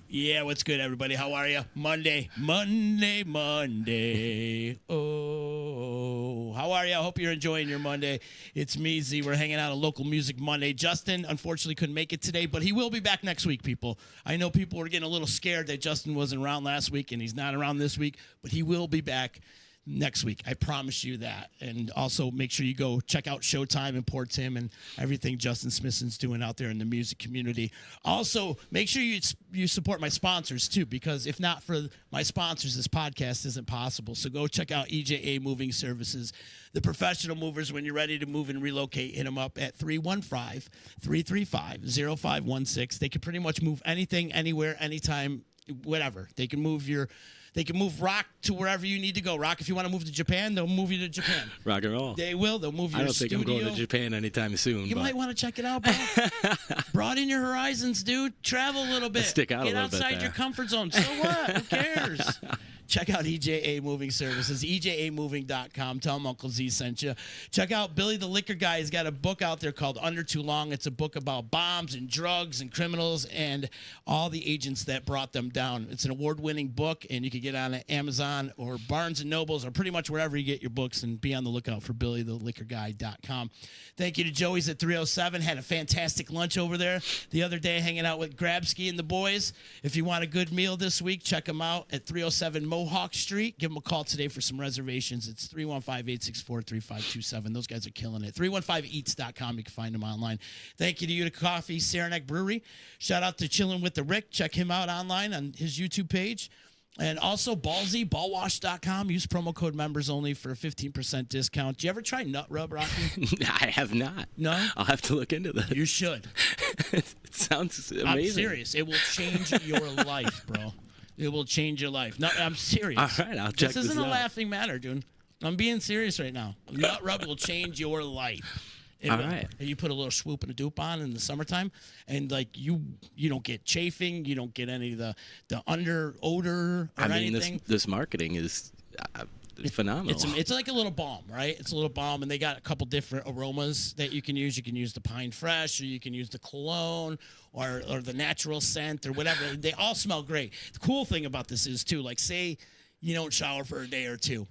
Yeah, what's good, everybody? How are you? Monday. Oh, how are you? I hope you're enjoying your Monday. It's me, Z. We're hanging out on Local Music Monday. Justin, unfortunately, couldn't make it today, but he will be back next week, people. I know people were getting a little scared that Justin wasn't around last week, and he's not around this week, but he will be back next week. I promise you that. And also make sure you go check out Showtime and Port Tim and everything Justin Smithson's doing out there in the music community. Also, make sure you support my sponsors too, because if not for my sponsors, this podcast isn't possible. So go check out EJA Moving Services, the professional movers. When you're ready to move and relocate, hit them up at 315-335-0516. They can pretty much move anything, anywhere, anytime, whatever. They can move rock to wherever you need to go. Rock, if you want to move to Japan, they'll move you to Japan. Rock and roll. They will. They'll move your I don't studio. think I'm going to Japan anytime soon. You might want to check it out, bro. Broaden your horizons, dude. Travel a little bit. Stick out a little bit. Get outside your comfort zone. So what? Who cares? Check out EJA Moving Services, EJAmoving.com. Tell them Uncle Z sent you. Check out Billy the Liquor Guy. He's got a book out there called Under Too Long. It's a book about bombs and drugs and criminals and all the agents that brought them down. It's an award-winning book, and you can get it on Amazon or Barnes & Nobles or pretty much wherever you get your books, and be on the lookout for BillyTheLiquorGuy.com. Thank you to Joey's at 307. Had a fantastic lunch over there the other day hanging out with Grabsky and the boys. If you want a good meal this week, check them out at 307 Mohawk Street. Give them a call today for some reservations. It's 315-864-3527. Those guys are killing it. 315eats.com. You can find them online. Thank you to Utica Coffee, Saranac Brewery. Shout out to Chillin' with the Rick. Check him out online on his YouTube page. And also Ballsy, ballwash.com. Use promo code members only for a 15% discount. Do you ever try Nut Rub, Rocky? I have not. No? I'll have to look into that. You should. It sounds amazing. I'm serious. It will change your life, bro. It will change your life. No, I'm serious. All right, I'll check this out. This isn't a laughing matter, dude. I'm being serious right now. Nut Rub will change your life. All right. And you put a little swoop and a dupe on in the summertime, and like you don't get chafing, you don't get any of the under odor or anything. This marketing is phenomenal. It's like a little balm, right? It's a little balm, and they got a couple different aromas that you can use. You can use the Pine Fresh, or you can use the cologne, or the natural scent, or whatever. They all smell great. The cool thing about this is too, like say you don't shower for a day or two.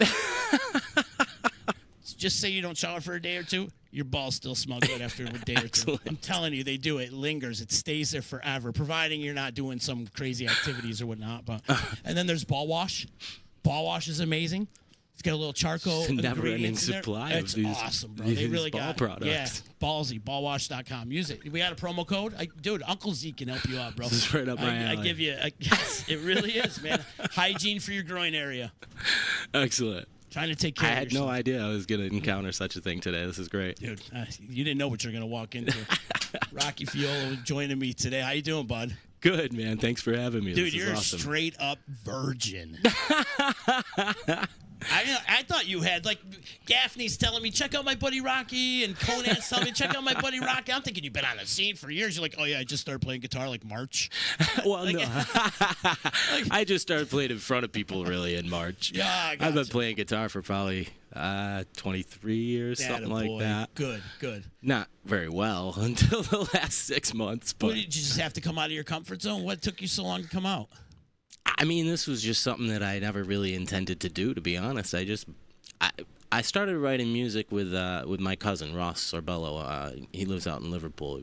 Just say you don't shower for a day or two, your balls still smell good after a day or two. I'm telling you, they do. It lingers. It stays there forever, providing you're not doing some crazy activities or whatnot. But and then there's Ball Wash. Ball Wash is amazing. It's got a little charcoal. It's a never-ending supply of these. It's awesome, bro. They really ball got products. Yeah, Ballsy, ballwash.com. Use it. We got a promo code. Dude, Uncle Z can help you out, bro. This is right up my alley. I give you. Yes, it really is, man. Hygiene for your groin area. Excellent. Trying to take care of yourself. I had no idea I was going to encounter such a thing today. This is great. Dude, you didn't know what you're going to walk into. Rocky Feola was joining me today. How you doing, bud? Good, man. Thanks for having me. Dude, this you're awesome. A straight up virgin. I thought you had, like, Gaffney's telling me, check out my buddy Rocky, and Conan's telling me, check out my buddy Rocky. I'm thinking you've been on the scene for years. You're like, oh, yeah, I just started playing guitar, like, March. Well, no. I just started playing in front of people, really, in March. Yeah, I got I've been playing guitar for probably 23 years, something like that. Good. Not very well until the last 6 months. But did you just have to come out of your comfort zone? What took you so long to come out? I mean, this was just something that I never really intended to do, to be honest. I started writing music with my cousin, Ross Sorbello. He lives out in Liverpool.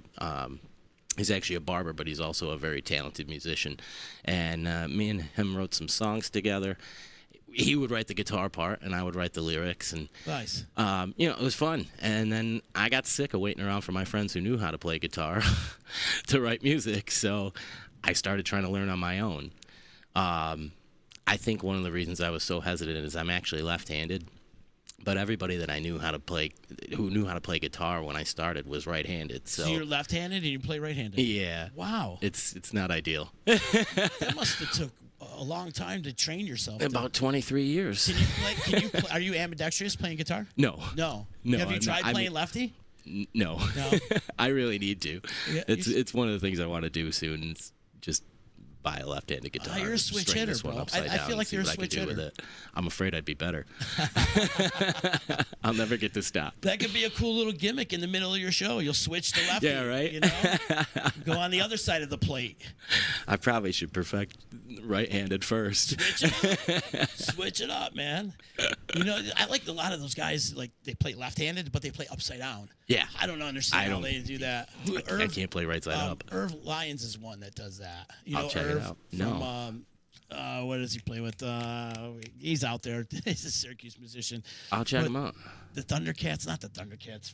He's actually a barber, but he's also a very talented musician. And me and him wrote some songs together. He would write the guitar part, and I would write the lyrics. And nice. It was fun. And then I got sick of waiting around for my friends who knew how to play guitar to write music. So I started trying to learn on my own. I think one of the reasons I was so hesitant is I'm actually left-handed, but everybody that I knew who knew how to play guitar when I started was right-handed. So you're left-handed and you play right-handed? Yeah. Wow. It's not ideal. That must have took a long time to train yourself. About 23 years. Can you play, are you ambidextrous playing guitar? No. Have you tried playing lefty? No. I really need to. Yeah, it's one of the things I want to do soon. It's just buy a left-handed guitar. You're a switch string hitter, this one bro. upside I down feel like and see you're a what I can switch do with hitter. it. I'm afraid I'd be better. I'll never get to stop. That could be a cool little gimmick in the middle of your show. You'll switch to lefty. Yeah, right? You know? Go on the other side of the plate. I probably should perfect right-handed first. Switch it up, man. You know, I like a lot of those guys, like, they play left-handed, but they play upside down. Yeah. I don't understand how they do that. I can't play right side up. Irv Lyons is one that does that. You I'll know, check it Irv out. From, what does he play with? He's out there. He's a Syracuse musician. I'll check him out. The Thundercats, not the Thundercats.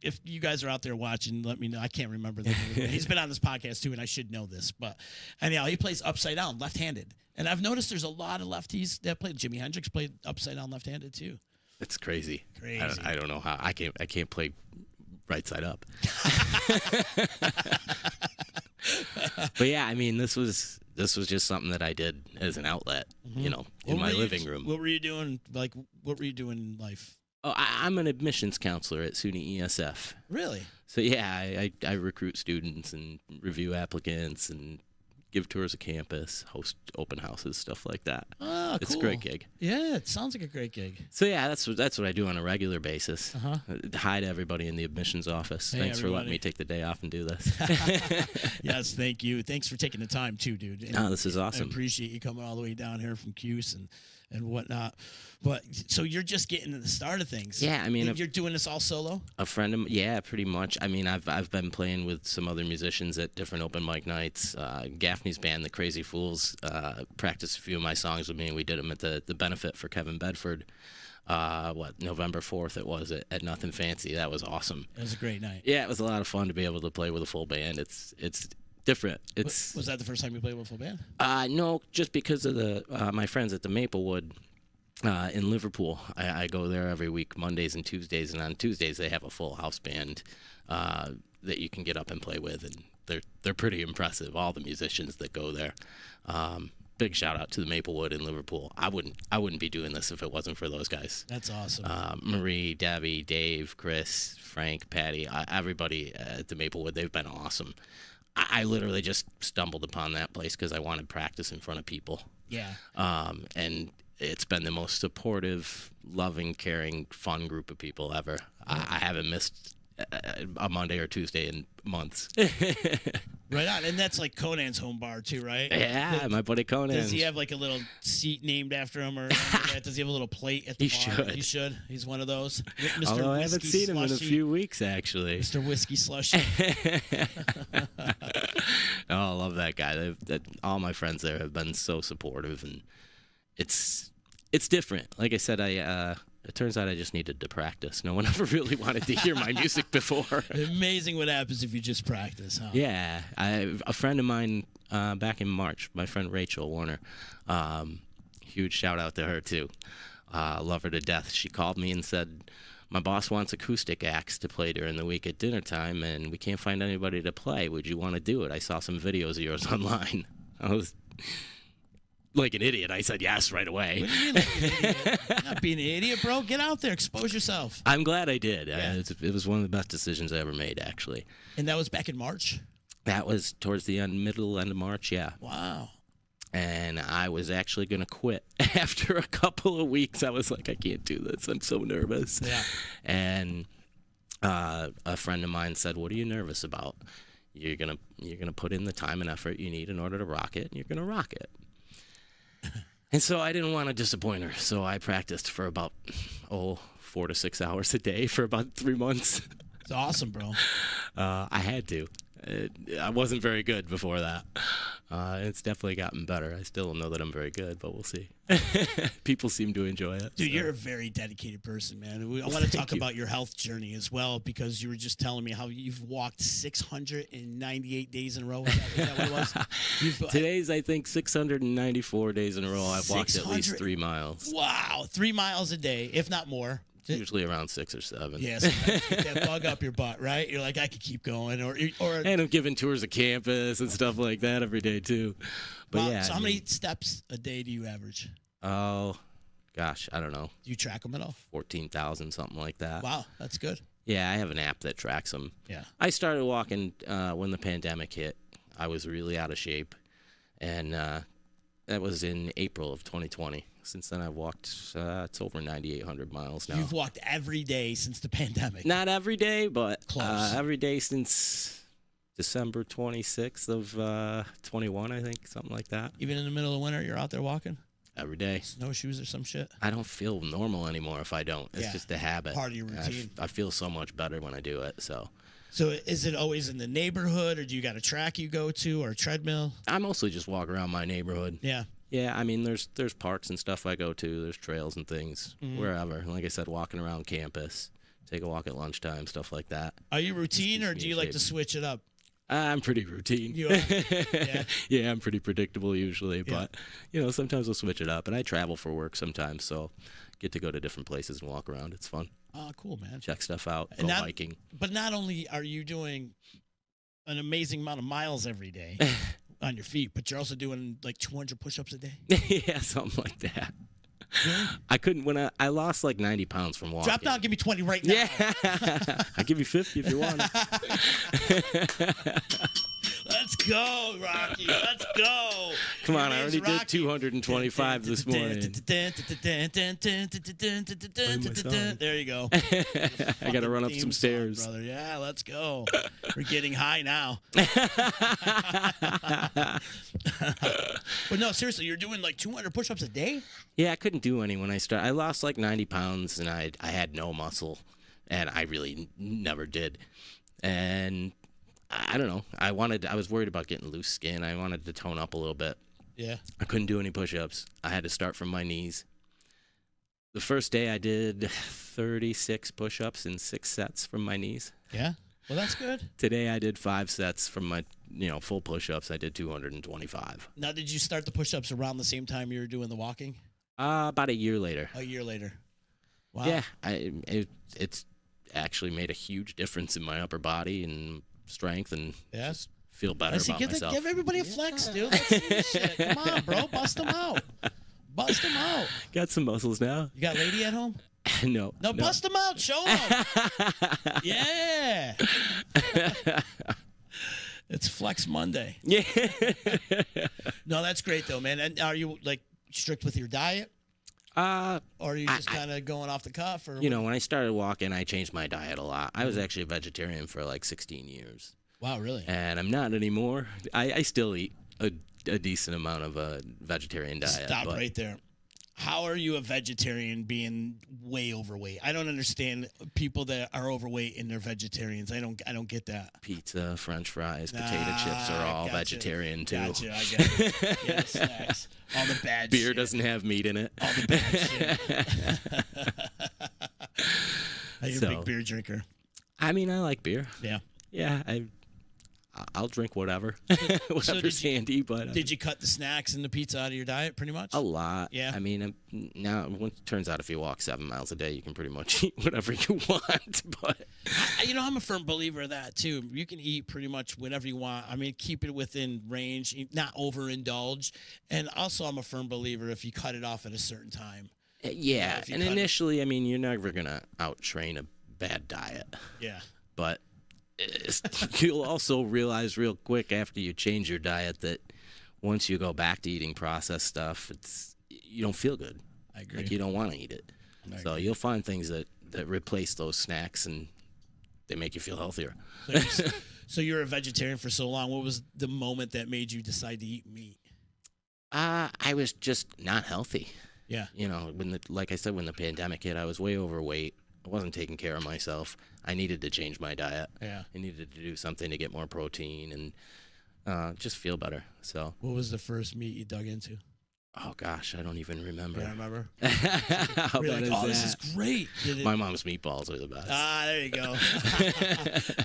If you guys are out there watching, let me know. I can't remember the name. He's been on this podcast too, and I should know this. But anyhow, he plays upside down, left-handed. And I've noticed there's a lot of lefties that play. Jimi Hendrix played upside down, left-handed too. It's crazy. Crazy. I don't know how. I can't play right side up. But yeah, I mean, this was just something that I did as an outlet, you know, in my living room. What were you doing? Like, what were you doing in life? Oh, I'm an admissions counselor at SUNY ESF. Really? So yeah, I recruit students and review applicants and give tours of campus, host open houses, stuff like that. Oh, It's cool. a great gig. Yeah, it sounds like a great gig. So yeah, that's what I do on a regular basis. Uh-huh. Hi to everybody in the admissions office. Hey, Thanks for letting everybody. me take the day off and do this. Yes, thank you. Thanks for taking the time too, dude. And No, this is awesome. I appreciate you coming all the way down here from Cuse and whatnot. But so you're just getting to the start of things. Yeah, I mean, you're doing this all solo. A friend of yeah, pretty much. I mean, I've been playing with some other musicians at different open mic nights. Gaffney's band, the Crazy Fools, practiced a few of my songs with me, and we did them at the benefit for Kevin Bedford. November 4th it was at Nothing Fancy. That was awesome. It was a great night. Yeah, it was a lot of fun to be able to play with a full band. It's different. Was that the first time you played with a full band? No, just because of my friends at the Maplewood. In Liverpool, I go there every week, Mondays and Tuesdays, and on Tuesdays they have a full house band that you can get up and play with, and they're pretty impressive. All the musicians that go there. Big shout out to the Maplewood in Liverpool. I wouldn't be doing this if it wasn't for those guys. That's awesome. Marie, Debbie, Dave, Chris, Frank, Patty, everybody at the Maplewood, they've been awesome. I literally just stumbled upon that place because I wanted practice in front of people. Yeah. And it's been the most supportive, loving, caring, fun group of people ever. I haven't missed a Monday or Tuesday in months. Right on. And that's like Conan's home bar too, right? Yeah, my buddy Conan. Does he have like a little seat named after him or anything like that? Does he have a little plate at the bar? should. He should. He's one of those. Mr. Although I haven't Whiskey seen him in a Slushy. few weeks, actually. Mr. Whiskey Slushy. Oh, I love that guy. All my friends there have been so supportive, and it's different. Like I said, it turns out I just needed to practice. No one ever really wanted to hear my music before. Amazing what happens if you just practice, huh? Yeah, a friend of mine back in March, my friend Rachel Warner, huge shout out to her too. Love her to death. She called me and said, my boss wants acoustic acts to play during the week at dinner time, and we can't find anybody to play. Would you want to do it? I saw some videos of yours online. I was like an idiot. I said yes right away. What do you mean like an idiot? You're not being an idiot, bro. Get out there. Expose yourself. I'm glad I did. Yeah. It was one of the best decisions I ever made, actually. And that was back in March? That was towards the middle end of March, yeah. Wow. And I was actually going to quit after a couple of weeks. I was like, I can't do this. I'm so nervous. Yeah. And a friend of mine said, what are you nervous about? You're gonna put in the time and effort you need in order to rock it, and you're going to rock it. And so I didn't want to disappoint her. So I practiced for about, 4 to 6 hours a day for about 3 months. It's awesome, bro. I had to. I wasn't very good before that. It's definitely gotten better. I still don't know that I'm very good, but we'll see. People seem to enjoy it. Dude, so. you're a very dedicated person, man. I want to talk about your health journey as well, because you were just telling me how you've walked 698 days in a row. Is that what it was? Today's, I think, 694 days in a row. I've walked at least 3 miles. Wow, 3 miles a day, if not more. Usually around 6 or 7. Yeah, sometimes you get that bug up your butt, right? You're like, I could keep going, or And I'm giving tours of campus and stuff like that every day too. But wow, yeah. So how many steps a day do you average? Oh, gosh, I don't know. Do you track them at all? 14,000, something like that. Wow, that's good. Yeah, I have an app that tracks them. Yeah. I started walking when the pandemic hit. I was really out of shape. and that was in April of 2020. Since then, I've walked, it's over 9,800 miles now. You've walked every day since the pandemic. Not every day, but Close. every day since December 26th of 21, I think, something like that. Even in the middle of winter, you're out there walking? Every day. Snowshoes or some shit? I don't feel normal anymore if I don't. It's just a habit. Part of your routine. I feel so much better when I do it, so. So is it always in the neighborhood, or do you got a track you go to, or a treadmill? I mostly just walk around my neighborhood. Yeah. Yeah, I mean, there's parks and stuff I go to. There's trails and things, wherever. Like I said, walking around campus, take a walk at lunchtime, stuff like that. Are you routine, or do you like to switch it up? I'm pretty routine. You are? Yeah. Yeah, I'm pretty predictable usually, but, sometimes I'll switch it up. And I travel for work sometimes, so get to go to different places and walk around. It's fun. Oh, cool, man. Check stuff out, go hiking. But not only are you doing an amazing amount of miles every day on your feet, but you're also doing like 200 push-ups a day? Yeah, something like that. Really? I couldn't, when I lost like 90 pounds from walking. Drop down, give me 20 right now. Yeah. I'll give you 50 if you want. Let's go, Rocky. Let's go. Come on, I already did 225 this morning. There you go. I got to run up some stairs. Brother. Yeah, let's go. We're getting high now. But no, seriously, you're doing like 200 push-ups a day? Yeah, I couldn't do any when I started. I lost like 90 pounds, and I had no muscle, and I really never did. And I don't know. I was worried about getting loose skin. I wanted to tone up a little bit. Yeah. I couldn't do any push-ups. I had to start from my knees. The first day I did 36 push-ups in 6 sets from my knees. Yeah. Well, that's good. Today I did 5 sets from my, full push-ups. I did 225. Now, did you start the push-ups around the same time you were doing the walking? About a year later. A year later. Wow. Yeah. It's actually made a huge difference in my upper body and strength, and just feel better about myself. Give everybody a flex, dude. Let's see this shit. Come on, bro. Bust them out. Bust them out. Got some muscles now. You got lady at home? No. No, bust them out. Show them. Yeah. It's Flex Monday. Yeah. No, that's great, though, man. And are you, like, strict with your diet? Or are you just kind of going off the cuff? Or when I started walking, I changed my diet a lot. I was actually a vegetarian for like 16 years. Wow, really? And I'm not anymore. I still eat a decent amount of a vegetarian diet. Stop right there. How are you a vegetarian being way overweight? I don't understand people that are overweight and they're vegetarians. I don't get that. Pizza, French fries, potato chips are all vegetarian too. Gotcha, I get it. Yeah, the snacks. All the bad Beer shit. doesn't have meat in it. All the bad shit. You're a big beer drinker. I mean, I like beer. Yeah. Yeah, I'll drink whatever. Whatever's handy, but... Did you cut the snacks and the pizza out of your diet pretty much? A lot. Yeah. I mean, now it turns out if you walk 7 miles a day, you can pretty much eat whatever you want. But I'm a firm believer of that, too. You can eat pretty much whatever you want. I mean, keep it within range, not overindulge. And also, I'm a firm believer if you cut it off at a certain time. Yeah, and initially, I mean, you're never going to out-train a bad diet. Yeah. But you'll also realize real quick after you change your diet that once you go back to eating processed stuff, you don't feel good. I agree. Like you don't want to eat it. So you'll find things that replace those snacks and they make you feel healthier. So you're a vegetarian for so long. What was the moment that made you decide to eat meat? I was just not healthy. Yeah. Like I said, when the pandemic hit, I was way overweight. I wasn't taking care of myself. I needed to change my diet. Yeah. I needed to do something to get more protein and just feel better. So. What was the first meat you dug into? Oh, gosh, I don't even remember. Yeah, I remember. How bad is that? This is great. My mom's meatballs are the best. There you go.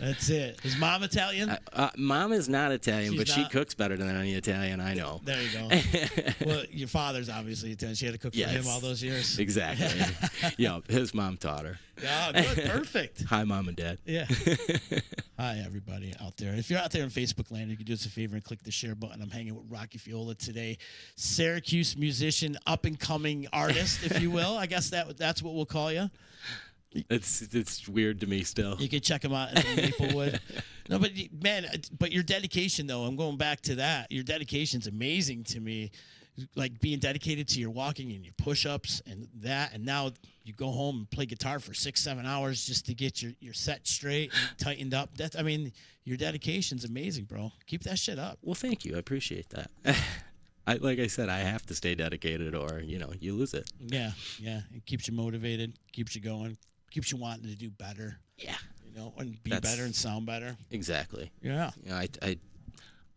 That's it. Is mom Italian? Mom is not Italian, but she cooks better than any Italian I know. There you go. Well, your father's obviously Italian. She had to cook for him all those years. Exactly. Yeah, his mom taught her. Oh, good. Perfect. Hi, Mom and Dad. Yeah. Hi, everybody out there. If you're out there in Facebook land, you can do us a favor and click the share button. I'm hanging with Rocky Feola today. Syracuse musician, up-and-coming artist, if you will. I guess that's what we'll call you. It's weird to me still. You can check them out in Maplewood. No, but man, but your dedication though, I'm going back to that. Your dedication's amazing to me. Like being dedicated to your walking and your push-ups and that, and now you go home and play guitar for 6-7 hours just to get your set straight and tightened up. I mean, your dedication's amazing, bro. Keep that shit up. Well, thank you. I appreciate that. Like I said, I have to stay dedicated, or you lose it. Yeah. It keeps you motivated, keeps you going, keeps you wanting to do better. Yeah. And be better and sound better. Exactly. Yeah. I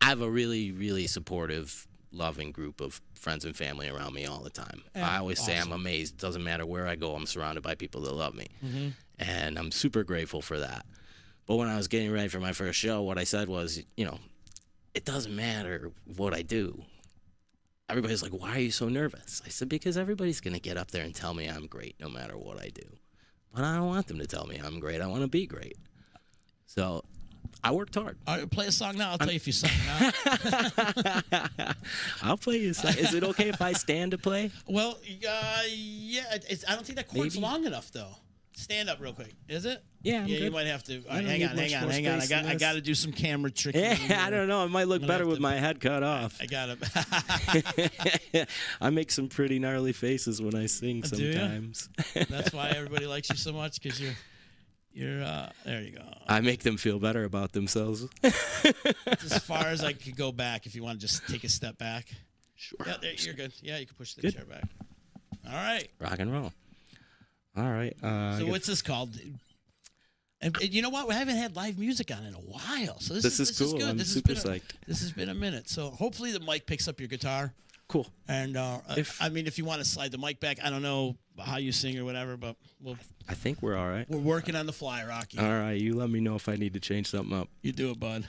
have a really, really supportive, loving group of friends and family around me all the time. Yeah, I always say I'm amazed. Doesn't matter where I go, I'm surrounded by people that love me. Mm-hmm. And I'm super grateful for that. But when I was getting ready for my first show, what I said was, it doesn't matter what I do. Everybody's like, why are you so nervous? I said, because everybody's going to get up there and tell me I'm great no matter what I do. But I don't want them to tell me I'm great. I want to be great. So I worked hard. All right, play a song now. I'll tell you if you suck now. I'll play you a song. Is it okay if I stand to play? Well, yeah. I don't think that chord's long enough, though. Stand up real quick. Is it? Yeah, I'm good. You might have to. Right, hang on. I got to do some camera tricking. Yeah, I don't know. It might look better with my head cut off. I got to. I make some pretty gnarly faces when I sing sometimes. That's why everybody likes you so much, because you're there you go. I make them feel better about themselves. As far as I could go back, if you want to just take a step back. Sure. Yeah, you're good. Yeah, you can push the chair back. All right. Rock and roll. All right. So what's this called? And you know what? We haven't had live music on in a while. So this is cool. good. I'm this super psyched. This has been a minute. So hopefully the mic picks up your guitar. Cool. And if you want to slide the mic back, I don't know how you sing or whatever, but I think we're all right. We're working on the fly, Rocky. All right. You let me know if I need to change something up. You do it, bud.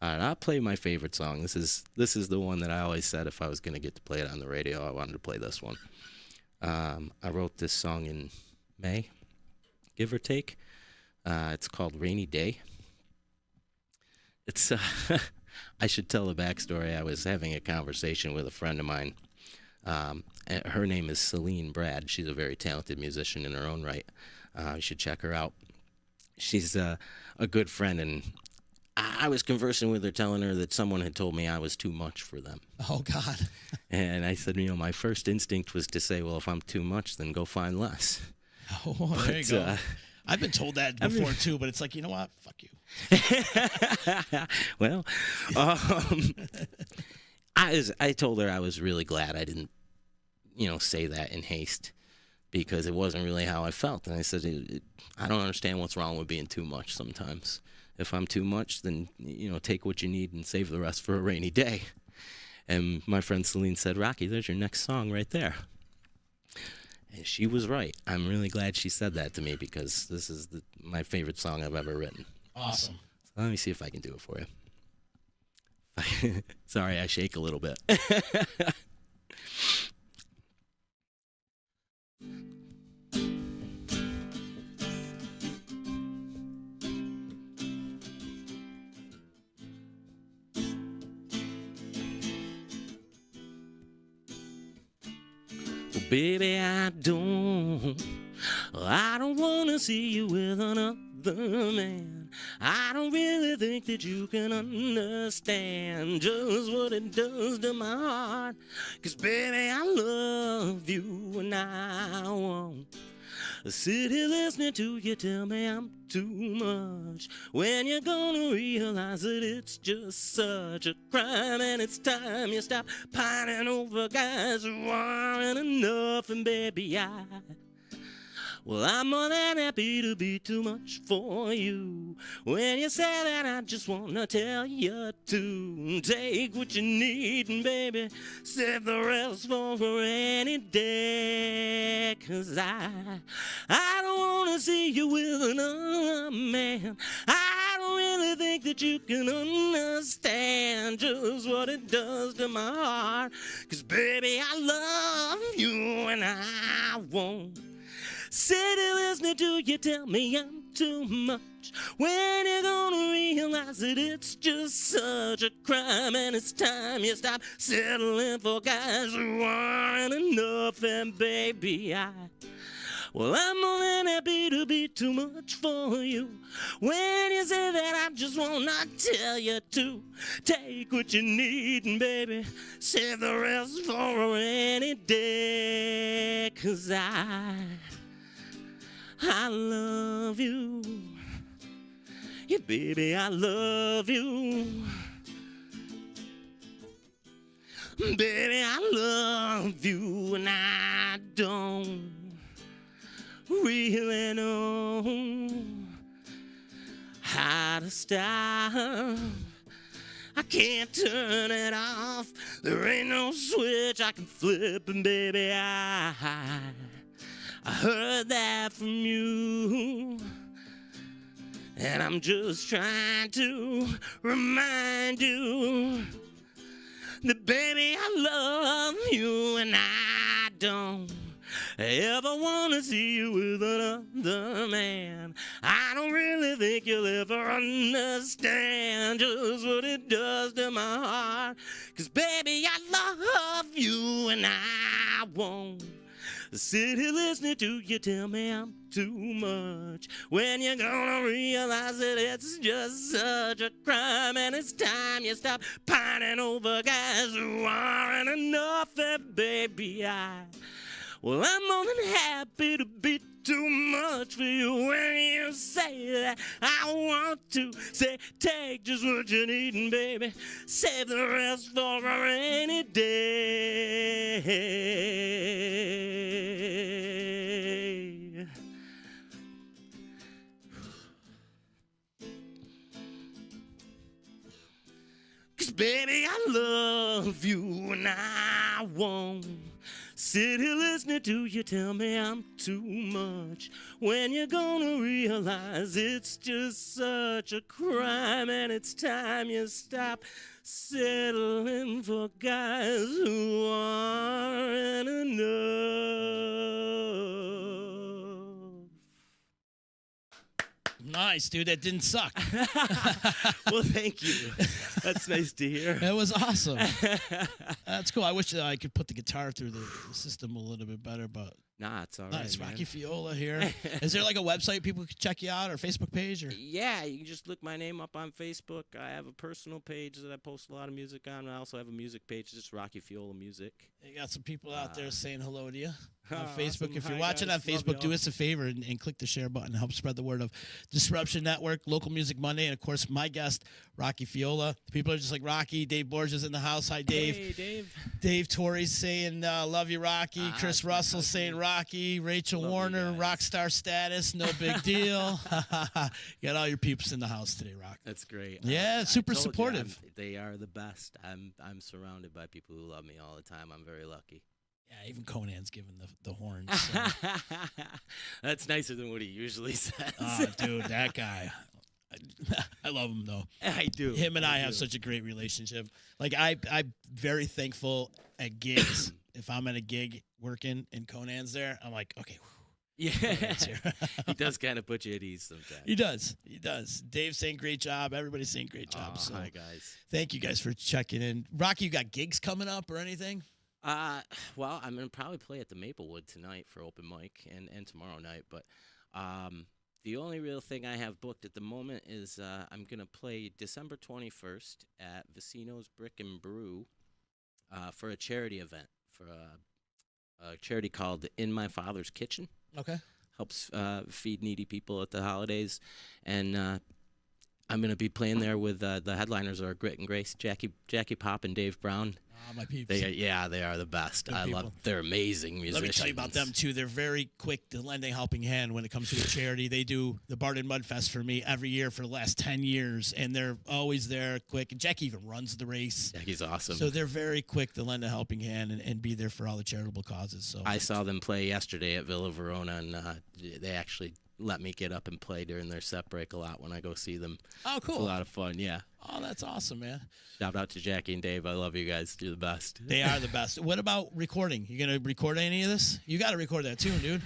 All right. I'll play my favorite song. This is the one that I always said if I was going to get to play it on the radio, I wanted to play this one. I wrote this song in May, give or take. It's called Rainy Day. It's I should tell the backstory. I was having a conversation with a friend of mine. Her name is Celine Brad. She's a very talented musician in her own right. You should check her out. She's a good friend, and I was conversing with her, telling her that someone had told me I was too much for them. Oh, God. And I said, my first instinct was to say, well, if I'm too much, then go find less. Oh, there you go. I've been told that before, too, but it's like, you know what? Fuck you. Well, I told her I was really glad I didn't, say that in haste, because it wasn't really how I felt. And I said, I don't understand what's wrong with being too much sometimes. If I'm too much, then, take what you need and save the rest for a rainy day. And my friend Celine said, Rocky, there's your next song right there. And she was right. I'm really glad she said that to me, because this is my favorite song I've ever written. Awesome. So let me see if I can do it for you. Sorry, I shake a little bit. Baby, I don't wanna see you with another man. I don't really think that you can understand just what it does to my heart. 'Cause baby, I love you and I won't sit here listening to you tell me I'm too much. When you're gonna realize that it's just such a crime, and it's time you stop pining over guys who aren't enough. And baby, I'm more than happy to be too much for you. When you say that, I just wanna tell you to take what you need, and baby, save the rest for a rainy day. 'Cause I don't wanna see you with another man. I don't really think that you can understand just what it does to my heart. 'Cause baby, I love you and I won't sit here listening to you tell me I'm too much. When you're gonna realize that it's just such a crime, and it's time you stop settling for guys who aren't enough. And baby, Well, I'm more than happy to be too much for you. When you say that, I just will not tell you to. Take what you need and baby, save the rest for a rainy day. 'Cause I love you. Yeah, baby, I love you. Baby, I love you, and I don't really know how to stop. I can't turn it off. There ain't no switch I can flip, and baby, I heard that from you. And I'm just trying to remind you that baby, I love you, and I don't ever want to see you with another man. I don't really think you'll ever understand just what it does to my heart. 'Cause baby, I love you, and I won't sit here listening to you tell me I'm too much. When you're gonna realize that it's just such a crime, and it's time you stop pining over guys who aren't enough. And baby, I'm more than happy to be too much for you. When you say that, I want to say, take just what you need and baby, save the rest for a rainy day. 'Cause baby, I love you, and I won't sit here listening to you tell me I'm too much. When you're gonna realize it's just such a crime, and it's time you stop settling for guys who aren't enough. Nice, dude. That didn't suck. Well, thank you. That's nice to hear. That was awesome. That's cool. I wish I could put the guitar through the system a little bit better, but Nah, it's all right. nice. Man. Rocky Feola here. Is there like a website people could check you out or Facebook page? Or Yeah, you can just look my name up on Facebook. I have a personal page that I post a lot of music on. I also have a music page, just Rocky Feola Music. you got some people out there saying hello to you on Awesome. Facebook. If you're Hi, watching guys. on Love Facebook, y'all. do us a favor and click the share button. Help spread the word of Disruption Network, Local Music Monday, and of course my guest, Rocky Feola. The people are just like Rocky. Dave Borges in the house. Hi, Dave. Hey, Dave. Dave Torrey's saying, love you, Rocky. Chris that's my Russell cousin. saying, Rocky. Rachel Love you Warner, guys. rock star status. No big deal. You got all your peeps in the house today, Rock. That's great. Yeah, I super told you, supportive. they are the best. I'm surrounded by people who love me all the time. I'm very lucky. Yeah, even Conan's giving the horns. So. That's nicer than what he usually says. Oh, dude, that guy. I love him, though. I do. Him and I have do. such a great relationship. Like, I'm very thankful at gigs. If I'm at a gig working and Conan's there, I'm like, okay, Yeah, Conan's here. he does kind of put you at ease sometimes. He does. He does. Dave's saying great job. Everybody's saying great job. Oh, So hi, guys. thank you guys for checking in. Rocky, you got gigs coming up or anything? Well, I'm gonna probably play at the Maplewood tonight for open mic and tomorrow night. But the only real thing I have booked at the moment is I'm gonna play December 21st at Vicino's Brick and Brew for a charity event for a charity called In My Father's Kitchen. Okay. Helps feed needy people at the holidays, and I'm gonna be playing there with the headliners are Grit and Grace, Jackie Pop, and Dave Brown. Oh, my peeps. They are the best. Good I people. love. They're amazing musicians. Let me tell you about them, too. They're very quick to lend a helping hand when it comes to a charity. They do the Barton Mud Fest for me every year for the last 10 years, and they're always there quick. And Jackie even runs the race. Jackie's awesome. So they're very quick to lend a helping hand and be there for all the charitable causes. So I saw them play yesterday at Villa Verona, and they actually let me get up and play during their set break a lot when I go see them. Oh, cool. It's a lot of fun, yeah. Oh, that's awesome, man. Shout out to Jackie and Dave. I love you guys. You're the best. They are the best. What about recording? You going to record any of this? You got to record that too, dude.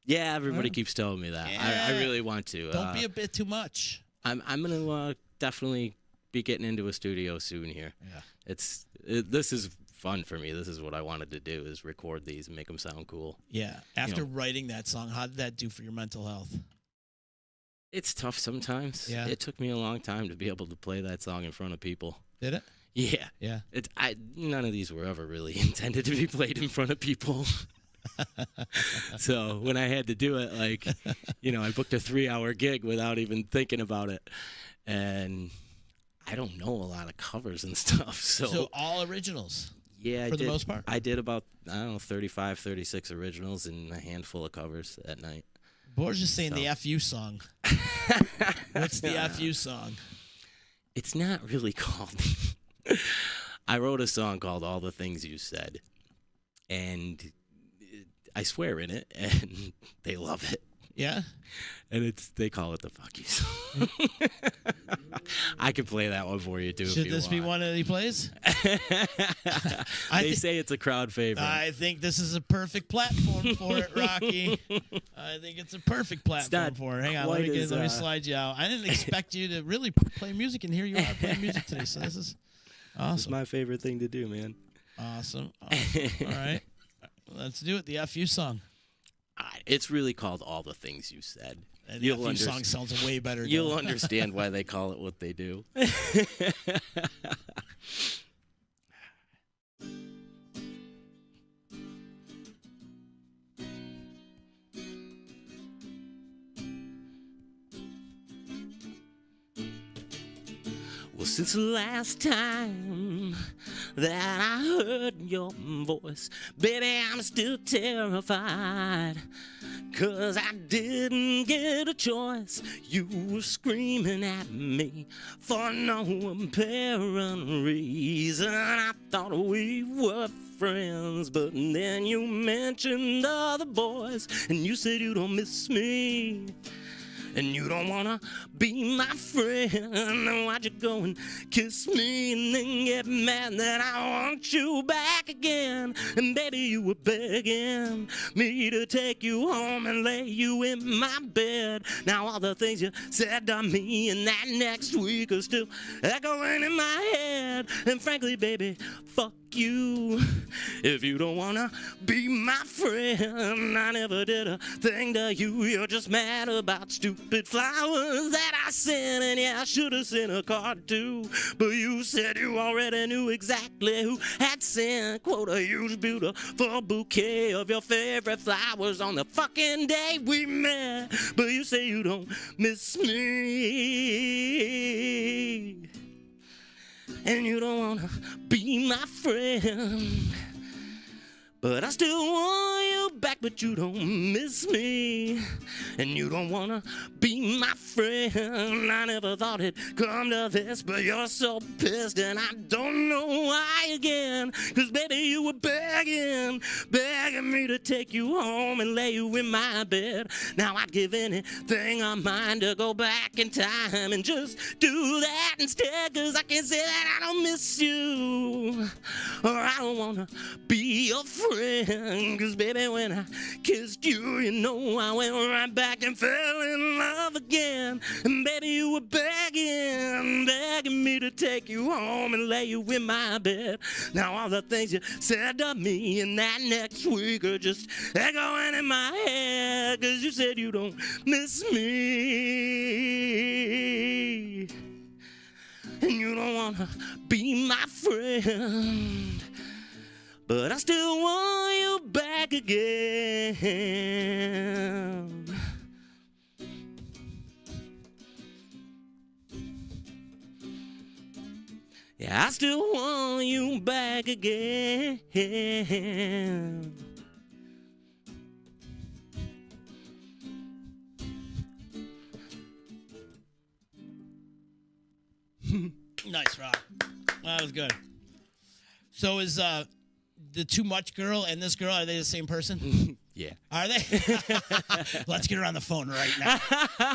Yeah, everybody keeps telling me that. Yeah. I really want to. Don't be a bit too much. I'm gonna definitely be getting into a studio soon here. Yeah. This is fun for me. This is what I wanted to do, is record these and make them sound cool. Yeah. After writing that song, how did that do for your mental health? It's tough sometimes. Yeah. It took me a long time to be able to play that song in front of people. Did it? Yeah. Yeah. None of these were ever really intended to be played in front of people. So when I had to do it, like, I booked a 3-hour gig without even thinking about it. And I don't know a lot of covers and stuff. So all originals? Yeah, for the most part? I did about, 35, 36 originals and a handful of covers that night. Boar's just saying the FU song. What's the FU song? It's not really called. I wrote a song called All the Things You Said. And I swear in it, and they love it. Yeah? And they call it the fuck you song. I can play that one for you, too, Should this be one that he plays? They say it's a crowd favorite. I think this is a perfect platform for it, Rocky. I think it's a perfect platform for it. Hang on, let me slide you out. I didn't expect you to really play music, and here you are playing music today, so this is awesome. It's my favorite thing to do, man. Awesome. All right. Let's do it, the FU song. It's really called All the Things You Said. And the FU song sounds way better. You'll understand why they call it what they do. Well, since the last time that I heard your voice, baby, I'm still terrified, 'cause I didn't get a choice. You were screaming at me for no apparent reason. I thought we were friends, but then you mentioned other boys, and you said you don't miss me, and you don't wanna be my friend. Why'd you go and kiss me and then get mad that I want you back again? And baby, you were begging me to take you home and lay you in my bed. Now all the things you said to me in that next week are still echoing in my head. And frankly, baby, fuck you if you don't wanna be my friend. I never did a thing to you. You're just mad about stupid flowers that I sent, and yeah, I should have sent a card too, but you said you already knew exactly who had sent, quote, a huge beautiful bouquet of your favorite flowers on the fucking day we met. But you say you don't miss me, and you don't wanna be my friend, but I still want you back, but you don't miss me, and you don't wanna be my friend. I never thought it'd come to this, but you're so pissed, and I don't know why again. 'Cause baby, you were begging me to take you home and lay you in my bed. Now I'd give anything on mine to go back in time and just do that instead, 'cause I can't say that I don't miss you, or I don't wanna be your friend. 'Cause baby, when I kissed you, you know I went right back and fell in love again. And baby, you were begging me to take you home and lay you in my bed. Now all the things you said to me in that next week are just echoing in my head. 'Cause you said you don't miss me, and you don't wanna be my friend, but I still want you back again. Yeah, I still want you back again. Nice, Rob. That was good. So is the Too Much girl and this girl, are they the same person? Yeah. Are they? Let's get her on the phone right now.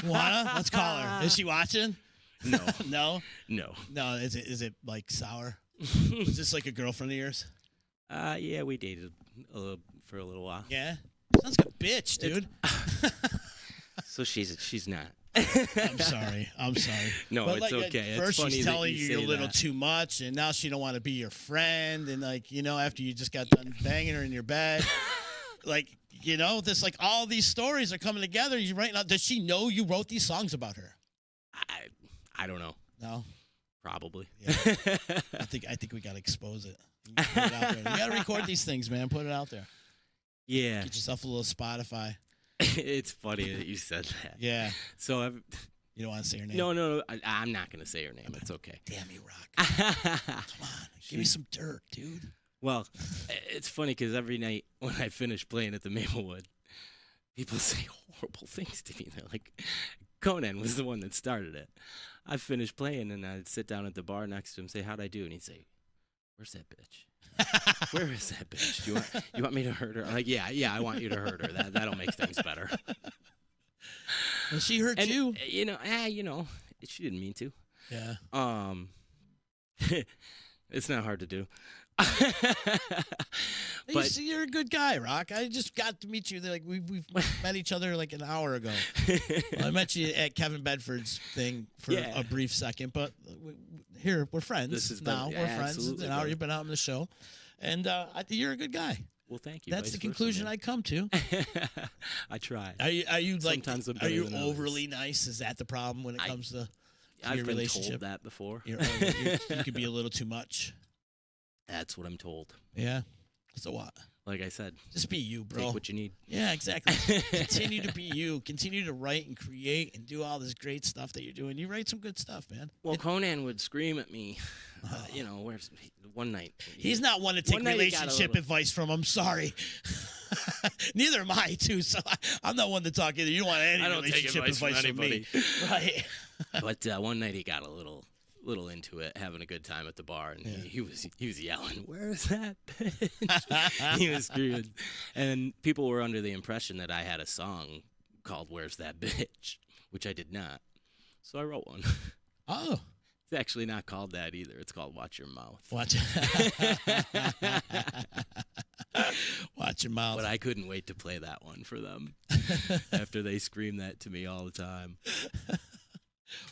Wanna? Let's call her. Is she watching? No. No? No. No, is it like sour? Was this like a girlfriend of yours? Yeah, we dated for a little while. Yeah? Sounds like a bitch, dude. So she's not I'm sorry. No, But it's okay. It's First funny she's that telling you you say you're a little that. too much, and now she don't want to be your friend. And after you just got done banging her in your bed, this all these stories are coming together. You right now, does she know you wrote these songs about her? I don't know. No, Probably. yeah. I think we gotta expose it. You put it out there. You gotta record these things, man. Put it out there. Yeah. Get yourself a little Spotify. It's funny that you said that. Yeah. So You don't want to say her name? no, I'm not going to say her name. It's okay. Damn you, Rock. Come on. Give me some dirt, dude. Well, it's funny because every night when I finish playing at the Maplewood, people say horrible things to me. They're like, Conan was the one that started it. I finished playing and I'd sit down at the bar next to him and say, how'd I do? And he'd say, where's that bitch? Where is that bitch? You want me to hurt her? I'm like, yeah, I want you to hurt her. That'll make things better. Well, she hurt you. She didn't mean to. Yeah. It's not hard to do. But you're a good guy, Rock. I just got to meet you. We've met each other like an hour ago. Well, I met you at Kevin Bedford's thing for a brief second, but we're friends. We're friends. Now you've been out on the show, and I think you're a good guy. Well, thank you. That's the conclusion I come to. I try. Are you like? Sometimes I'm Are better you than overly nice? Is that the problem when it comes to I've your been relationship? told that before. You could be a little too much. That's what I'm told. Yeah. So what? Like I said, just be you, bro. take what you need. Yeah, exactly. Continue to be you. Continue to write and create and do all this great stuff that you're doing. You write some good stuff, man. Well, Conan would scream at me. Where's one night? He's not one to take relationship advice from. I'm sorry. Neither am I, too. So I'm not one to talk either. You don't want any relationship advice from me, right? But one night he got a little into it, having a good time at the bar, and he was yelling, "Where's that bitch?" He was screaming, and people were under the impression that I had a song called "Where's That Bitch," which I did not. So I wrote one. Oh. It's actually not called that either. It's called "Watch Your Mouth." Watch your mouth. But I couldn't wait to play that one for them after they screamed that to me all the time.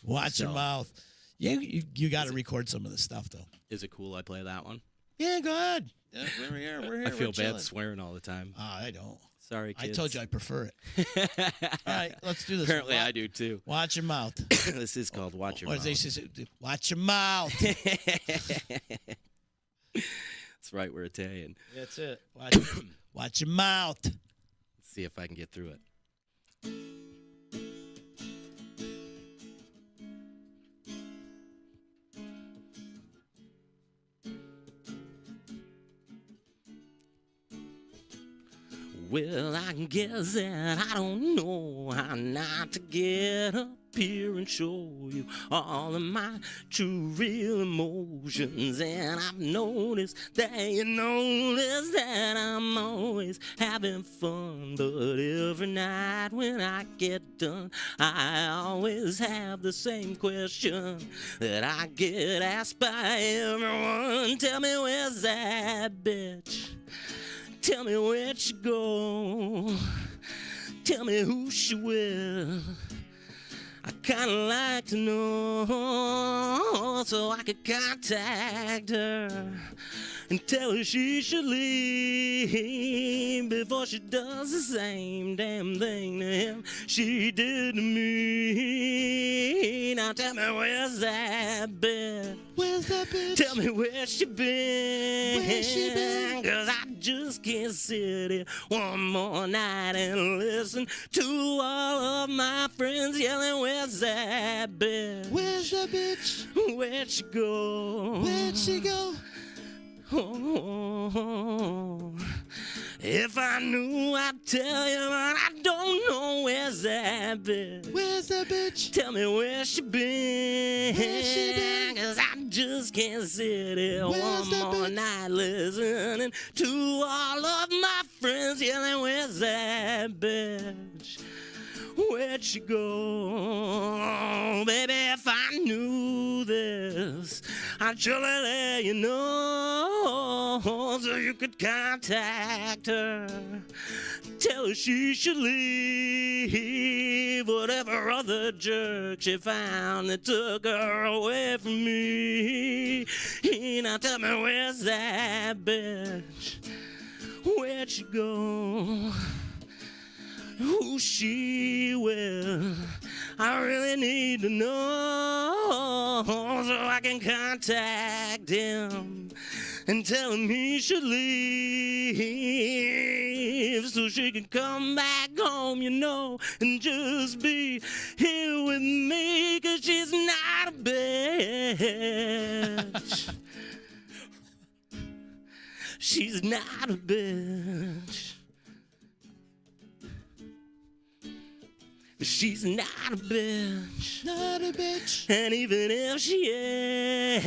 Watch your mouth. Yeah, you got to record some of this stuff, though. Is it cool I play that one? Yeah, go ahead. Yeah, we're here. I feel bad swearing all the time. I don't. Sorry, kids. I told you I prefer it. All right, let's do this. Apparently, I do, too. Watch your mouth. This is called Watch Your Mouth. Watch your mouth. That's right, we're Italian. That's it. Watch your mouth. Let's see if I can get through it. Well, I guess that I don't know how not to get up here and show you all of my true real emotions. And I've noticed that you notice that I'm always having fun. But every night when I get done, I always have the same question that I get asked by everyone. Tell me, where's that bitch? Tell me where'd she go? Tell me who she with. I kinda like to know so I could contact her and tell her she should leave before she does the same damn thing to him she did to me. Now tell me, where's that bitch? Where's that bitch? Tell me where she been. Where's she been? 'Cause I just can't sit here one more night and listen to all of my friends yelling, where's that bitch? Where's that bitch? Where'd she go? Where'd she go? Oh, if I knew, I'd tell you, but I don't know. Where's that bitch? Where's that bitch? Tell me where she been. Where's she been? 'Cause I just can't sit here Where's one more bitch? night listening to all of my friends yelling, where's that bitch? Where'd she go? Baby, if I knew this, I'd surely let you know so you could contact her. Tell her she should leave whatever other jerk she found that took her away from me. Now tell me, where's that bitch? Where'd she go? Who she with? I really need to know so I can contact him and tell him he should leave so she can come back home, you know, and just be here with me, 'cause she's not a bitch. She's not a bitch. She's not a bitch. Not a bitch. And even if she is,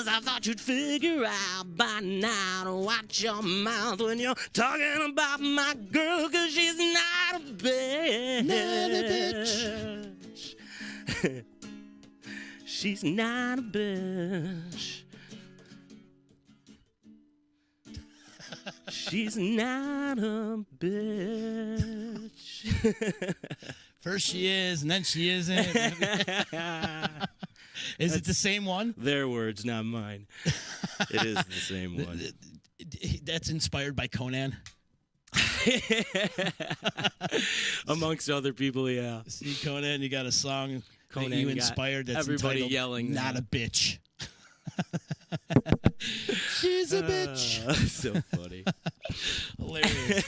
I thought you'd figure out by now to watch your mouth when you're talking about my girl, 'cause she's not a bitch. Not a bitch. She's not a bitch. She's not a bitch. First she is, and then she isn't. Is it the same one? Their words, not mine. It is the same one. That's inspired by Conan. Amongst other people, yeah. See, Conan, you got a song Conan that you got inspired that's everybody entitled yelling Not that. a Bitch. She's a bitch. So funny. Hilarious.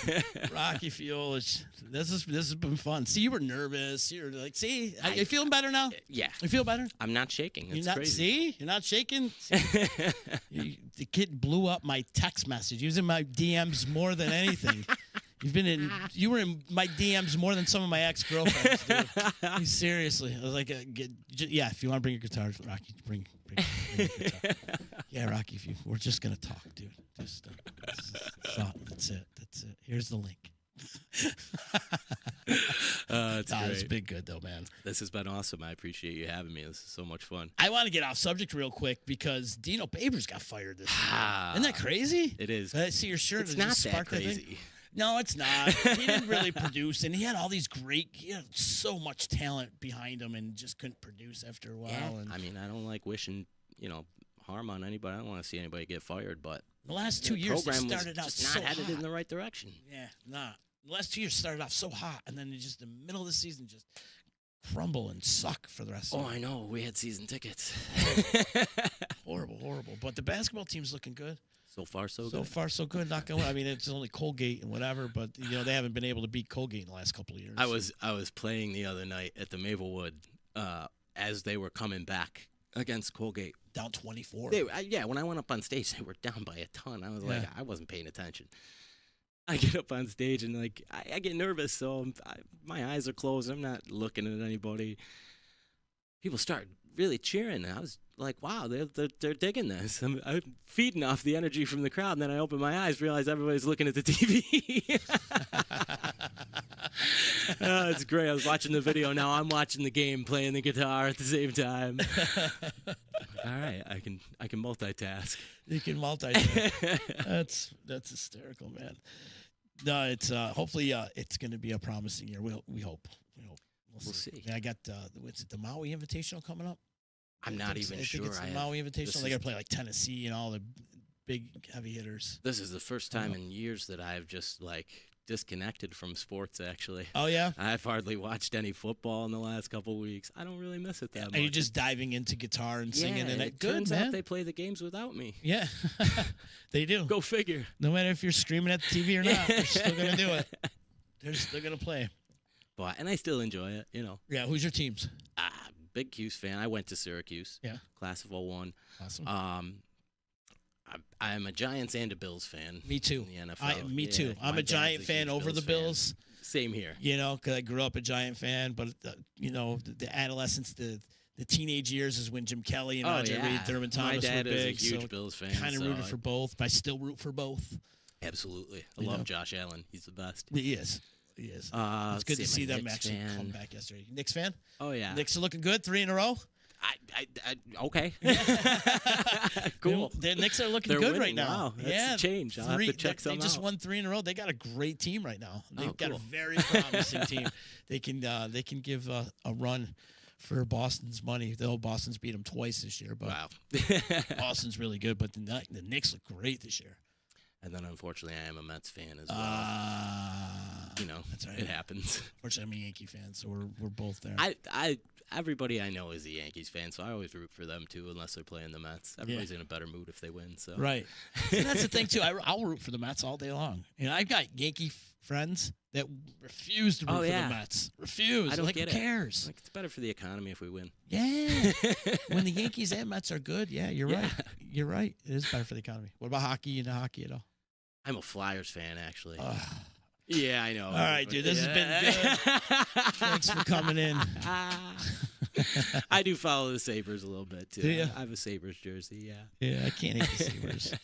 Rocky Feola. This has been fun. See, you were nervous. You're like, see, are you feeling better now? Yeah. You feel better? I'm not shaking. It's You're not. crazy. See, you're not shaking. The kid blew up my text message. He was in my DMs more than anything. You were in my DMs more than some of my ex-girlfriends, dude. Seriously. I was like, yeah, if you want to bring your guitar, Rocky, bring your guitar. Yeah, Rocky, we're just going to talk, dude. Just, that's it. Here's the link. It's great. It's been good, though, man. This has been awesome. I appreciate you having me. This is so much fun. I want to get off subject real quick because Dino Babers got fired this week. Isn't that crazy? It is. I see your shirt. It's It not just that sparked that thing. crazy. No, it's not. He didn't really produce, and he had all these he had so much talent behind him, and just couldn't produce after a while. Yeah. And I mean, I don't like wishing, harm on anybody. I don't want to see anybody get fired, but the last 2 years, program it started out was so just not headed hot. in the right direction. Yeah, not. The last 2 years started off so hot, and then just in the middle of the season, just crumble and suck for the rest of Oh, it. I know. We had season tickets. Horrible, horrible. But the basketball team's looking good. So far, so good. So far, so good. Not going. I mean, it's only Colgate and whatever, but they haven't been able to beat Colgate in the last couple of years. I was playing the other night at the Maplewood as they were coming back against Colgate. down 24. When I went up on stage, they were down by a ton. I was like, Yeah. I wasn't paying attention. I get up on stage and I get nervous, so my eyes are closed. I'm not looking at anybody. People start really cheering. I was like, wow, they're digging this. I'm feeding off the energy from the crowd, and then I open my eyes, realize everybody's looking at the TV. It's great. I was watching the video. Now I'm watching the game, playing the guitar at the same time. All right, I can multitask. You can multitask. That's hysterical, man. No, it's hopefully it's going to be a promising year. We hope. We'll see. Yeah, I got what's it, the Maui Invitational coming up? I'm not even I sure. think it's the Maui Invitational. They got to play like Tennessee and all the big heavy hitters. This is the first time in years that I've just disconnected from sports. Actually. Oh yeah. I've hardly watched any football in the last couple weeks. I don't really miss it that much. Are you just diving into guitar and singing? Yeah, And it good, turns man. out they play the games without me. Yeah, they do. Go figure. No matter if you're screaming at the TV or not, they're still gonna do it. They're still gonna play. And I still enjoy it. Yeah. Who's your teams? Big Cuse fan. I went to Syracuse. Yeah. Class of 01. Awesome. I'm a Giants and a Bills fan. Me too. In the NFL. Me too. I'm my a dad's Giant fan huge over the Bills. Same here. Because I grew up a Giant fan, but the adolescence, the teenage years is when Jim Kelly and Andre Reed, Thurman Thomas my dad were big. is a huge so Bills fan. kind of rooted for both, but I still root for both. Absolutely. I love Josh Allen. He's the best. He is. It's good to see them actually come back yesterday. Knicks fan? Oh, yeah. Knicks are looking good, 3 in a row. Okay. Cool. The Knicks are looking They're good winning. right now. Wow, that's a change. I'll have to check some They just out. won 3 in a row. They got a great team right now. They've got cool. a very promising team. They can give a run for Boston's money. Though Boston's beat them twice this year, but Wow. Boston's really good. But the Knicks look great this year. And then, unfortunately, I am a Mets fan as well. That's right. It happens. Fortunately, I'm a Yankee fan, so we're both there. Everybody I know is a Yankees fan, so I always root for them too, unless they're playing the Mets. Everybody's in a better mood if they win. So right. And that's the thing too. I'll root for the Mets all day long. I've got Yankee friends that refuse to root for the Mets. Refuse. I don't like, get who cares? It's better for the economy if we win. Yeah. When the Yankees and Mets are good, you're right. You're right. It is better for the economy. What about hockey? You know hockey at all? I'm a Flyers fan, actually. Yeah, I know. All right, dude. This has been good. Thanks for coming in. I do follow the Sabres a little bit, too. Do you? I have a Sabres jersey, yeah. Yeah, I can't hate the Sabres.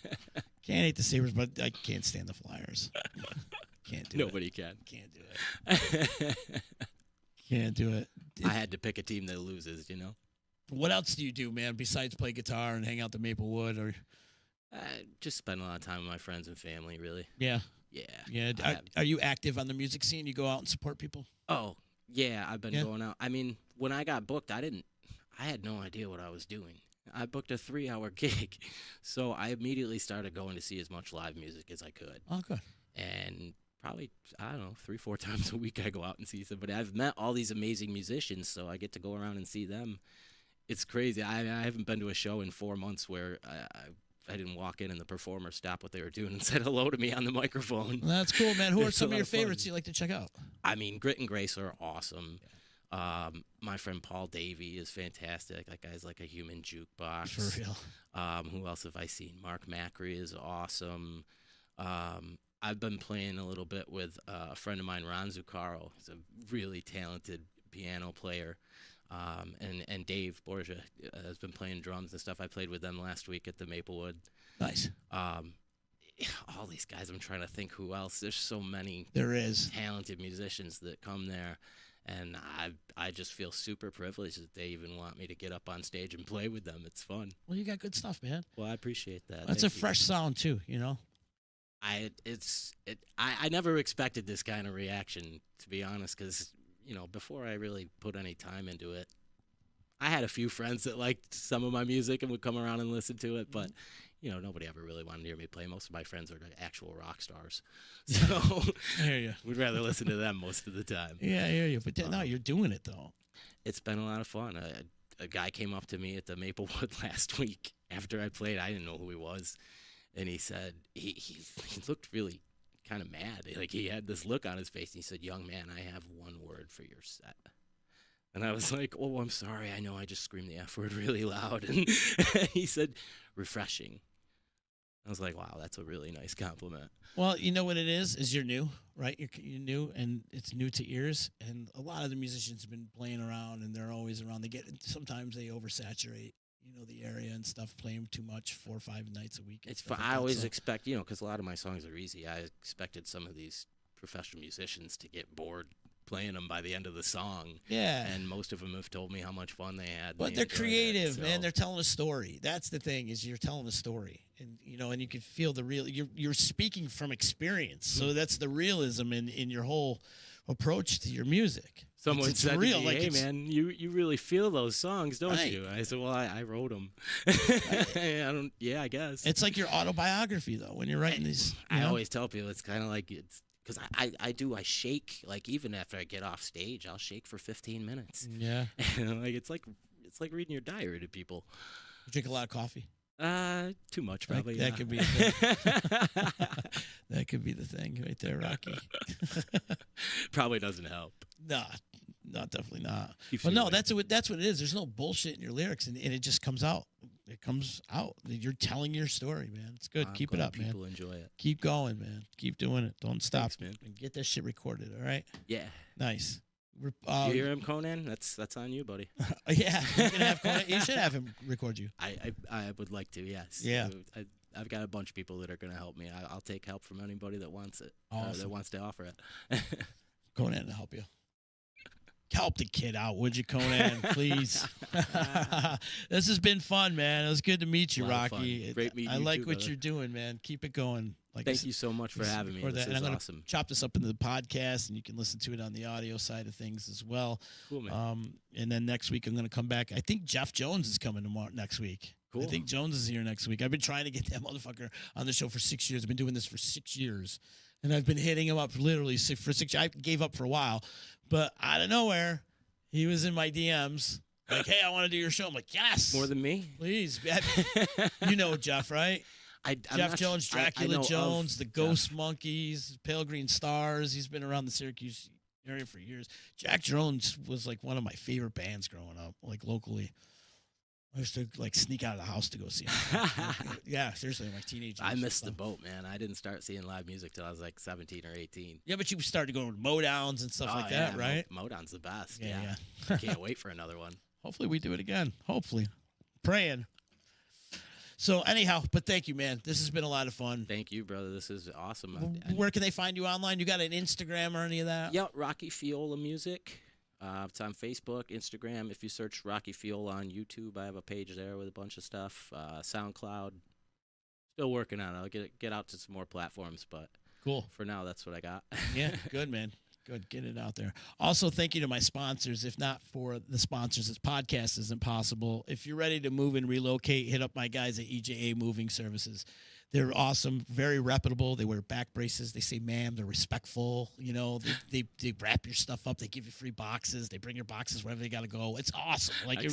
Can't hate the Sabres, but I can't stand the Flyers. Can't do Nobody it. can. Can't do it. Can't do it. I had to pick a team that loses, What else do you do, man, besides play guitar and hang out the Maplewood? Or just spend a lot of time with my friends and family, really. Yeah. Yeah. Yeah. Are you active on the music scene? You go out and support people? Oh, yeah, I've been going out. I mean, when I got booked, I had no idea what I was doing. I booked a 3-hour gig, so I immediately started going to see as much live music as I could. Oh, good. And probably, I don't know, 3-4 times a week I go out and see somebody. I've met all these amazing musicians, so I get to go around and see them. It's crazy. I haven't been to a show in 4 months where I didn't walk in and the performer stopped what they were doing and said hello to me on the microphone. Well, that's cool, man. Who are some of your favorites you like to check out? I mean, Grit and Grace are awesome. My friend Paul Davey is fantastic. That guy's like a human jukebox. For real. Who else have I seen? Mark Macri is awesome. I've been playing a little bit with a friend of mine, Ron Zuccaro. He's a really talented piano player. And Dave Borgia has been playing drums and stuff. I played with them last week at the Maplewood. Nice. All these guys, I'm trying to think who else. There's so many talented musicians that come there. And I just feel super privileged that they even want me to get up on stage and play with them. It's fun. Well, you got good stuff, man. Well, I appreciate that. That's a fresh sound, too, I never expected this kind of reaction, to be honest, because before I really put any time into it, I had a few friends that liked some of my music and would come around and listen to it, but nobody ever really wanted to hear me play. Most of my friends are actual rock stars, so I hear you. We'd rather listen to them most of the time. Yeah, I hear you. But no, you're doing it though. It's been a lot of fun. A guy came up to me at the Maplewood last week after I played. I didn't know who he was, and he said he looked really kind of mad. Like he had this look on his face. And he said, "Young man, I have one word for your set." And I was like, "Oh, I'm sorry. I know I just screamed the F word really loud." And he said, "Refreshing." I was like, "Wow, that's a really nice compliment." Well, you know what it is you're new, right? You're new, and it's new to ears. And a lot of the musicians have been playing around, and they're always around. Sometimes they oversaturate, the area and stuff, playing too much 4 or 5 nights a week. It's fun. I always expect, because a lot of my songs are easy. I expected some of these professional musicians to get bored playing them by the end of the song. Yeah. And most of them have told me how much fun they had. But they're creative, man. They're telling a story. That's the thing, is you're telling a story. And and you can feel the real, you're speaking from experience. So that's the realism in your whole approach to your music. Someone it's said real, to me, "Hey man, you really feel those songs, don't you?" I said, "Well, I wrote them." I guess. It's like your autobiography though, when you're writing these. I always tell people it's kind of like because I shake, like even after I get off stage, I'll shake for 15 minutes. Yeah. It's like reading your diary to people. You drink a lot of coffee? Too much probably. That could be a thing. That could be the thing right there, Rocky. Probably doesn't help. No, definitely not. But no, that's what it is. There's no bullshit in your lyrics, and it just comes out. It comes out. You're telling your story, man. It's good. Keep it up, man. People enjoy it. Keep going, man. Keep doing it. Don't stop. Thanks, man. And get that shit recorded, all right? Yeah. Nice. You hear him, Conan? That's on you, buddy. Yeah. You're gonna have Conan. You should have him record you. I would like to, yes. Yeah. I've got a bunch of people that are going to help me. I'll take help from anybody that wants it, awesome. that wants to offer it. Conan to help you. Help the kid out, would you, Conan? Please. This has been fun, man. It was good to meet you, Rocky. Great meeting I you like too, what brother. you're doing, man. Keep it going. Thank you so much for having me. This and is I'm awesome. gonna chop this up into the podcast, and you can listen to it on the audio side of things as well. Cool, man. And then next week I'm gonna come back. I think Jeff Jones is coming tomorrow next week. Cool. I think Jones is here next week. I've been trying to get that motherfucker on the show for 6 years. I've been doing this for 6 years, and I've been hitting him up literally for 6 years. I gave up for a while, but out of nowhere, he was in my DMs. Like, hey, I want to do your show. I'm like, yes. More than me? Please. You know Jeff, right? Jeff Jones, Dracula Jones, the Ghost Monkeys, Pale Green Stars. He's been around the Syracuse area for years. Jack Jones was like one of my favorite bands growing up, like locally. I used to like sneak out of the house to go see him. Yeah, seriously, my teenage years. I missed the boat, man. I didn't start seeing live music till I was like 17 or 18. Yeah, but you started going to Modowns and stuff like that, right? Motown's the best. Yeah. I can't wait for another one. Hopefully we do it again. Hopefully. Praying. So anyhow, but thank you, man. This has been a lot of fun. Thank you, brother. This is awesome. Where can they find you online? You got an Instagram or any of that? Yeah, Rocky Feola Music. It's on Facebook, Instagram. If you search Rocky Feola on YouTube, I have a page there with a bunch of stuff. SoundCloud. Still working on it. I'll get out to some more platforms, but cool. For now, that's what I got. Yeah, good, man. Good. Get it out there. Also, thank you to my sponsors. If not for the sponsors, this podcast isn't possible. If you're ready to move and relocate, hit up my guys at EJA Moving Services. They're awesome, very reputable. They wear back braces. They say, ma'am. They're respectful. You know, they wrap your stuff up. They give you free boxes. They bring your boxes wherever they got to go. It's awesome. Like,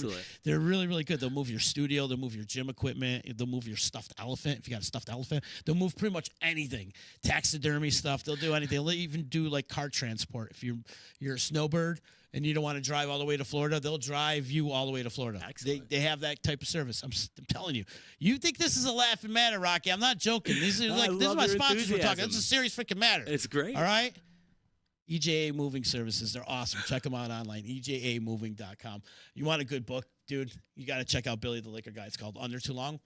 they're really, really good. They'll move your studio. They'll move your gym equipment. They'll move your stuffed elephant. If you got a stuffed elephant, they'll move pretty much anything. Taxidermy stuff. They'll do anything. They'll even do like car transport. If you're a snowbird and you don't want to drive all the way to Florida, they'll drive you all the way to Florida. They have that type of service. I'm telling you. You think this is a laughing matter, Rocky? I'm not joking. These are my sponsors we're talking. It's a serious freaking matter. It's great. All right? EJA Moving Services. They're awesome. Check them out online. EJAmoving.com. You want a good book, dude? You got to check out Billy the Liquor Guy. It's called Under Too Long.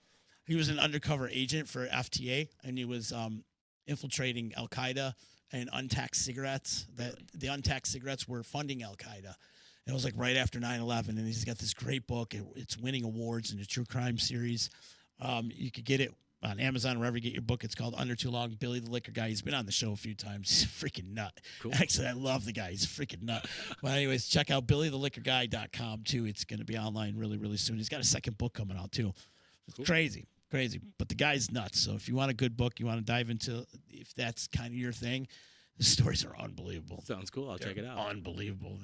He was an undercover agent for FTA, and he was infiltrating Al-Qaeda and untaxed cigarettes. The untaxed cigarettes were funding Al-Qaeda. It was like right after 9/11, and he's got this great book. It's winning awards in the true crime series. You could get it on Amazon, wherever you get your book. It's called Under Too Long. Billy the Liquor Guy. He's been on the show a few times. He's a freaking nut. Cool. Actually, I love the guy. He's a freaking nut. But anyways, check out BillyTheLiquorGuy.com, too. It's going to be online really, really soon. He's got a second book coming out, too. It's cool. Crazy. But the guy's nuts. So if you want a good book, you want to dive into, if that's kind of your thing, the stories are unbelievable. Sounds cool. I'll check it out. Unbelievable.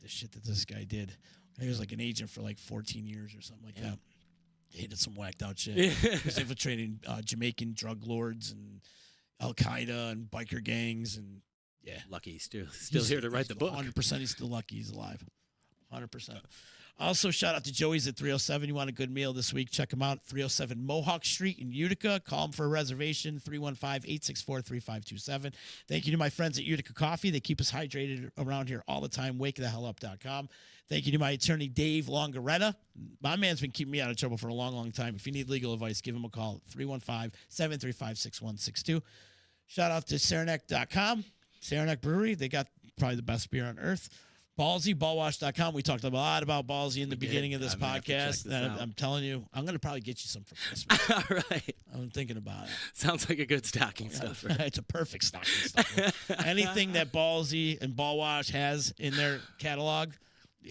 The shit that this guy did. He was like an agent for like 14 years or something like that. He did some whacked out shit. He was infiltrating Jamaican drug lords and Al-Qaeda and biker gangs. And yeah. Lucky he's still here to write the book. 100% he's still lucky he's alive. 100%. Also, shout out to Joey's at 307. You want a good meal this week, check him out. 307 Mohawk Street in Utica. Call him for a reservation, 315-864-3527. Thank you to my friends at Utica Coffee. They keep us hydrated around here all the time. WakeTheHellUp.com. Thank you to my attorney, Dave Longaretta. My man's been keeping me out of trouble for a long, long time. If you need legal advice, give him a call, 315-735-6162. Shout out to Saranac.com, Saranac Brewery. They got probably the best beer on earth. Ballsy, ballwash.com. We talked a lot about Ballsy in the beginning of this podcast. I'm telling you, I'm going to probably get you some for Christmas. All right. I'm thinking about it. Sounds like a good stocking stuffer. It's a perfect stocking stuffer. Anything that Ballsy and Ballwash has in their catalog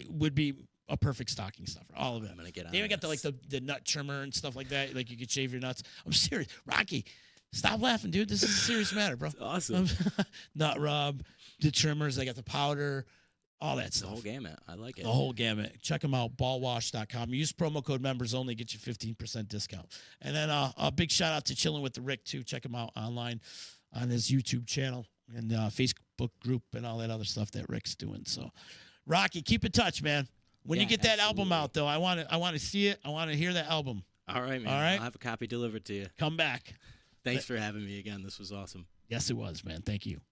would be a perfect stocking stuffer. All of it. I'm going to get on They even got the nut trimmer and stuff like that. Like you could shave your nuts. I'm serious. Rocky, stop laughing, dude. This is a serious matter, bro. It's awesome. Nut rub, the trimmers. They got the powder. All that stuff. The whole gamut. I like it. The whole gamut. Check them out, ballwash.com. Use promo code members only, get you 15% discount. And then a big shout out to Chilling with the Rick, too. Check him out online on his YouTube channel and Facebook group and all that other stuff that Rick's doing. So, Rocky, keep in touch, man. When you get that album out, though, I want to see it. I want to hear that album. All right, man. All right? I'll have a copy delivered to you. Come back. Thanks for having me again. This was awesome. Yes, it was, man. Thank you.